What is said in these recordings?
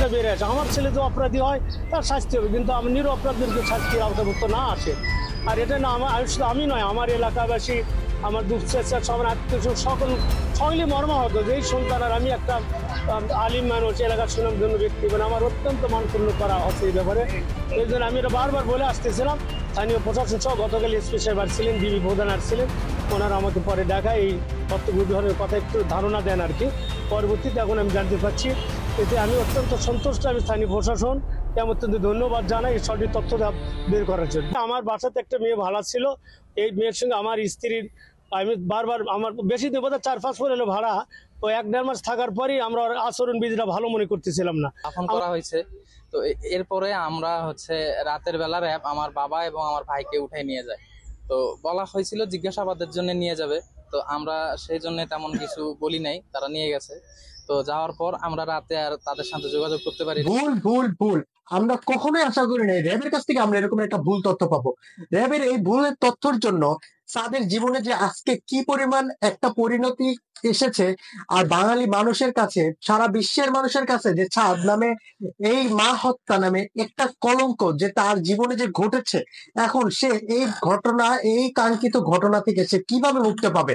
মামলা বেড়ে আছে। আমার ছেলে তো অপরাধী হয় তার শাস্তি হবে, কিন্তু আমি নিরপরাধীদেরকে শাস্তির আওতাভুক্ত না আসে। আর এটা না আমার শুধু আমি নয়, আমার এলাকাবাসী, আমার দুঃখের সবার আত্মীয় সকলেই মর্মাহত যে এই সন্তান। আর আমি একটা আলিম মানুষ, এলাকার সুনামধন্য ব্যক্তি, মানে আমার অত্যন্ত মানপূর্ণ করা হচ্ছে এই ব্যাপারে। এই জন্য আমি এটা বারবার বলে আসতেছিলাম। স্থানীয় প্রশাসন সহ গতকাল এসপি সাহেব আসছিলেন, ডিবি প্রধান আসছিলেন, ওনারা আমাকে পরে দেখায় এই তথ্য ধরনের কথা একটু ধারণা দেন আর কি। পরবর্তীতে এখন আমি জানতে পারছি, এতে আমি অত্যন্ত সন্তুষ্ট। আমি স্থানীয় প্রশাসন আমি অত্যন্ত ধন্যবাদ জানাই এই সঠিক তথ্য বের করার জন্য। আমার বাসাতে একটা মেয়ে ভাড়া ছিল, এই মেয়ের সঙ্গে আমার স্ত্রীর আমি বারবার, আমার বেশি দিন বোধহয় 4-5 মাস হলো ভাড়া, তো 1-1.5 মাস থাকার পরই আমরা আচরণ বিধিটা ভালো মনে করতেছিলাম না। এখন করা হয়েছে। তো এরপরে আমরা রাতের বেলা র্যাব আমার বাবা এবং আমার ভাইকে উঠে নিয়ে যায়। তো বলা হয়েছিল জিজ্ঞাসাবাদের জন্য নিয়ে যাবে, তো আমরা সেই জন্য তেমন কিছু বলি নাই, তারা নিয়ে গেছে। তো যাওয়ার পর আমরা রাতে আর তাদের সাথে যোগাযোগ করতে পারি। ভুল ভুল ভুল, আমরা কখনোই আশা করি নাই র্যাবের কাছ থেকে আমরা এরকম একটা ভুল তথ্য পাবো। র্যাবের এই ভুলের তথ্যের জন্য তাদের জীবনে যে আজকে কি পরিমাণ একটা পরিণতি এসেছে, আর বাঙালি মানুষের কাছে, সারা বিশ্বের মানুষের কাছে যে ছাদ নামে এই মা হত্যা নামে একটা কলঙ্ক যে তার জীবনে যে ঘটেছে, এখন সে এই ঘটনা, এই কাঙ্ক্ষিত ঘটনা থেকে সে কিভাবে মুক্তি পাবে।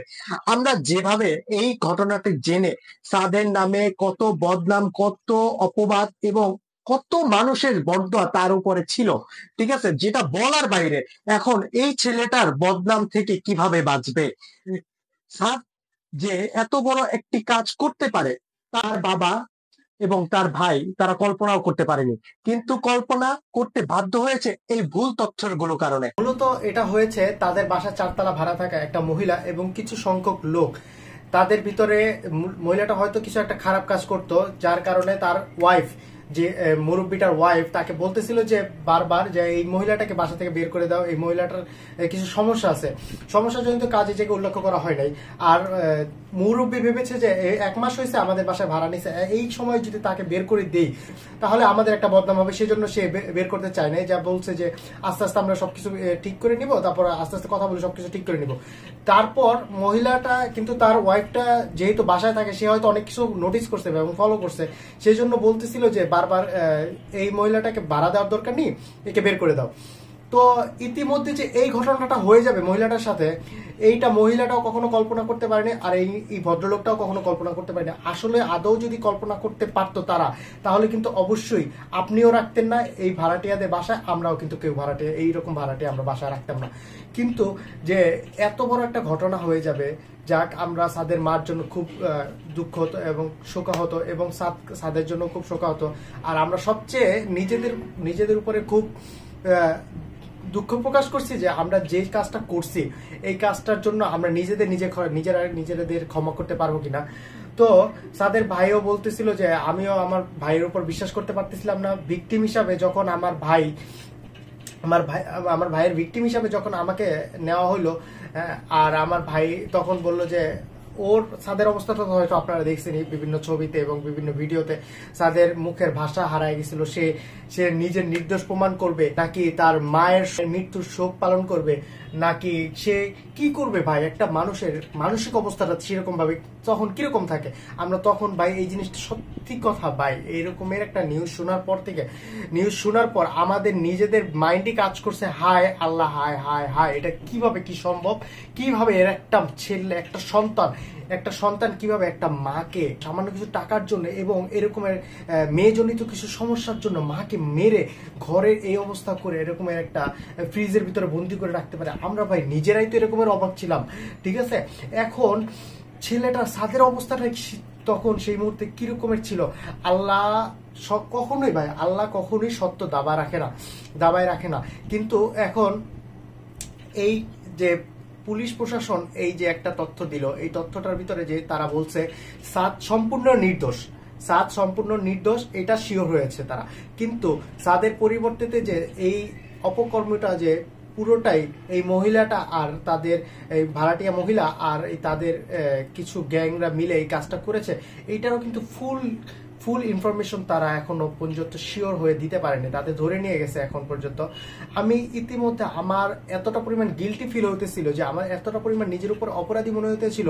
আমরা যেভাবে এই ঘটনাটি জেনে সাদের নামে কত বদনাম, কত অপবাদ এবং কত মানুষের বদদোয়া তার উপরে ছিল, ঠিক আছে, যেটা বলার বাইরে। এখন এই ছেলেটার বদনাম থেকে কিভাবে বাঁচবে? সাদ যে এত বড় একটি কাজ করতে পারে, তার বাবা এবং তার ভাই তারা কল্পনাও করতে পারেনি, কিন্তু কল্পনা করতে বাধ্য হয়েছে এই ভুল তথ্যের গুলো কারণে। মূলত এটা হয়েছে তাদের বাসা 4 তলা ভাড়া থাকা একটা মহিলা এবং কিছু সংখ্যক লোক। তাদের ভিতরে মহিলাটা হয়তো কিছু একটা খারাপ কাজ করতো, যার কারণে তার ওয়াইফ, যে মুরব্বীটার ওয়াইফ, তাকে বলতেছিল যে বারবার যে এই মহিলাটাকে বাসা থেকে বের করে দাও, এই মহিলাটার কিছু সমস্যা আছে। সমস্যাজনিত কাজে যেগুলো উল্লেখ করা হয় নাই। আর মুরব্বী ভেবেছে যে 1 মাস হয়েছে আমাদের বাসায় ভাড়া নিছে, এই সময় যদি তাকে বের করে দেই তাহলে আমাদের একটা বদনাম হবে, সেই জন্য সে বের করতে চায় না। যা বলছে যে আস্তে আস্তে আমরা সবকিছু ঠিক করে নিব, তারপর আস্তে আস্তে কথা বলে সবকিছু ঠিক করে নিব। তারপর মহিলাটা কিন্তু, তার ওয়াইফটা যেহেতু বাসায় থাকে, সে হয়তো অনেক কিছু নোটিস করছে এবং ফলো করছে, সেই জন্য বলতেছিল যে বারবার এই মহিলাটাকে ভাড়া দেওয়ার দরকার নেই, একে বের করে দাও। তো ইতিমধ্যে যে এই ঘটনাটা হয়ে যাবে মহিলাটার সাথে, এইটা মহিলাটাও কখনো কল্পনা করতে পারেনি, আর এই ভদ্রলোকটাও কখনো কল্পনা করতে পারেনি। আসলে আদৌ যদি কল্পনা করতে পারতো তারা, তাহলে কিন্তু অবশ্যই আপনিও রাখতেন না এই ভাড়াটিয়াদের বাসায়, আমরাও কিন্তু কেউ ভাড়াটিয়া, এইরকম ভাড়াটিয়া আমরা বাসায় রাখতাম না। কিন্তু যে এত বড় একটা ঘটনা হয়ে যাবে, যাক, আমরা সাদের মার জন্য খুব দুঃখ হতো এবং শোকাহত, এবং সাদের জন্য খুব শোকাহত। আর আমরা সবচেয়ে নিজেদের উপরে খুব দুঃখ প্রকাশ করছি যে আমরা যে কাজটা করছি, এই কাজটার জন্য আমরা নিজেদের ক্ষমা করতে পারবো কিনা। তো সাদের ভাইও বলতেছিল যে আমিও আমার ভাইয়ের উপর বিশ্বাস করতে পারতেছিলাম না। ভিকটিম হিসাবে যখন আমার ভাইয়ের ভিকটিম হিসাবে যখন আমাকে নেওয়া হলো, আর আমার ভাই তখন বলল যে ওর সাদের অবস্থাটা হয়তো আপনারা দেখছেন বিভিন্ন ছবিতে এবং বিভিন্ন ভিডিওতে, সাদের মুখের ভাষা হারায় গেছিল। সে নিজের নির্দোষ প্রমাণ করবে, নাকি তার মায়ের মৃত্যুর শোক পালন করবে, নাকি সে কি করবে? ভাই, একটা মানুষের মানসিক অবস্থাটা সেরকম ভাবে তখন কিরকম থাকে। আমরা তখন ভাই এই জিনিসটা সত্যি কথা ভাই, এইরকমের একটা নিউজ শোনার পর আমাদের নিজেদের মাইন্ডে কাজ করছে, হায় আল্লাহ, হায় হায় হায়, এটা কিভাবে, কি সম্ভব, কিভাবে এর একটা ছেলে, একটা সন্তান কিভাবে একটা মাকে সামান্য কিছু টাকার জন্য এবং এরকমের মেয়েজনিত কিছু সমস্যার জন্য মাকে মেরে ঘরের এই অবস্থা করে এরকমের একটা ফ্রিজের ভিতরে বন্দি করে রাখতে পারে। আমরা ভাই নিজেরাই তো এরকমের অবাক ছিলাম, ঠিক আছে। এখন ছেলেটার সাদের অবস্থাটা তখন সেই মুহূর্তে কিরকমের ছিল, আল্লাহ কখনোই সত্য দাবায় রাখে না। কিন্তু এখন এই যে পুলিশ প্রশাসন এই যে একটা তথ্য দিল, এই তথ্যটার ভিতরে যে তারা বলছে সাদ সম্পূর্ণ নির্দোষ, এটা শিওর হয়েছে তারা। কিন্তু সাদের পরিবর্তে যে এই অপকর্মটা যে পুরোটাই এই মহিলাটা আর তাদের এই ভাড়াটিয়া মহিলা আর এই তাদের কিছু গ্যাংরা মিলে এই কাজটা করেছে, এইটারও কিন্তু ফুল ইনফরমেশন তারা এখনো পর্যন্ত শিওর হয়ে দিতে পারেনি, তাদের ধরে নিয়ে গেছে এখন পর্যন্ত। আমি ইতিমধ্যে আমার এতটা পরিমাণ গিলটি ফিল হতেছিল, যে আমার এতটা পরিমাণ নিজের উপর অপরাধী মনে হতেছিল,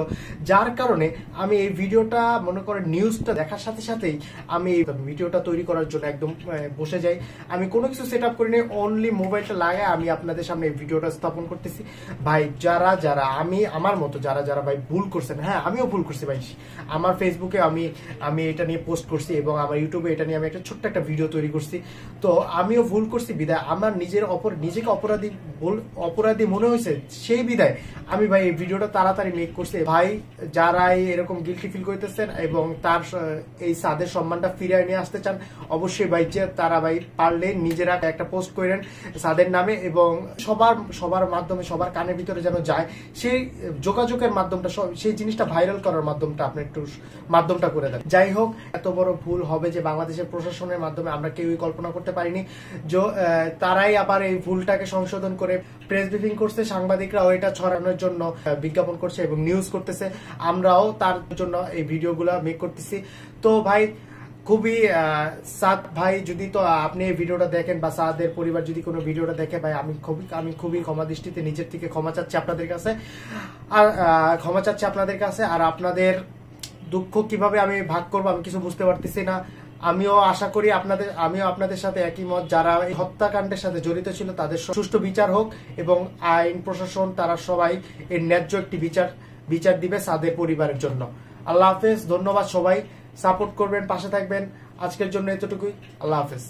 যার কারণে আমি এই ভিডিওটা মনে করেন নিউজটা দেখার সাথে সাথেই আমি এই ভিডিওটা তৈরি করার জন্য একদম বসে যাই। আমি কোনো কিছু সেট আপ করিনি, অনলি মোবাইলটা লাগায় আমি আপনাদের সামনে এই ভিডিওটা স্থাপন করতেছি। ভাই যারা যারা আমি আমার মতো যারা যারা ভাই ভুল করছেন, হ্যাঁ আমিও ভুল করছি ভাই, আমার ফেসবুকে আমি এটা নিয়ে পোস্ট করছি এবং আমার ইউটিউবে এটা নিয়ে আমি একটা ছোট্ট একটা ভিডিও তৈরি করছি। তো আমিও ভুল করছি বিদায় আমার নিজেকে অপরাধী মনে হয়েছে, সেই বিদায় আমি ভাই এই ভিডিওটা তাড়াতাড়ি মেক করছি। ভাই যারাই এরকম গিল্টি ফিল করতেছেন এবং তার এই সাদের সম্মানটা ফিরিয়ে নিয়ে আসতে চান, অবশ্যই ভাই যে তারা ভাই পারলে নিজেরা একটা পোস্ট করেন সাদের নামে এবং সবার মাধ্যমে সবার কানের ভিতরে যেন যায়, সেই যোগাযোগের মাধ্যমটা সেই জিনিসটা ভাইরাল করার মাধ্যমটা আপনি একটু মাধ্যমটা করে দেন। যাই হোক, এত বড় ভুল হবে যে বাংলাদেশের প্রশাসনের মাধ্যমে আমরা কেউই কল্পনা করতে পারিনি। তারাই আবার এই ভুলটাকে সংশোধন করে প্রেস ব্রিফিং করছে, সাংবাদিকরা ওইটা ছড়ানোর জন্য বিজ্ঞাপন করছে এবং নিউজ করতেছে, আমরাও তার জন্য এই ভিডিওগুলো মেক করতেছি। তো ভাই খুবই সাদ ভাই, যদি তো আপনি এই ভিডিওটা দেখেন বা সাদের পরিবার যদি কোনো ভিডিওটা দেখে ভাই, আমি খুবই ক্ষমা দৃষ্টিতে নিজের থেকে ক্ষমা চাচ্ছি আপনাদের কাছে, আর আপনাদের দুঃখ কিভাবে আমি ভাগ করবো আমি কিছু বুঝতে পারতেছি না। আমিও আশা করি আমিও আপনাদের সাথে একই মত, যারা এই হত্যাকাণ্ডের সাথে জড়িত ছিল তাদের সুষ্ঠু বিচার হোক এবং আইন প্রশাসন তারা সবাই এর ন্যায্য একটি বিচার দিবে সাদের পরিবারের জন্য। আল্লাহ হাফেজ, ধন্যবাদ সবাই, সাপোর্ট করবেন, পাশে থাকবেন। আজকের জন্য এতটুকুই, আল্লাহ হাফেজ।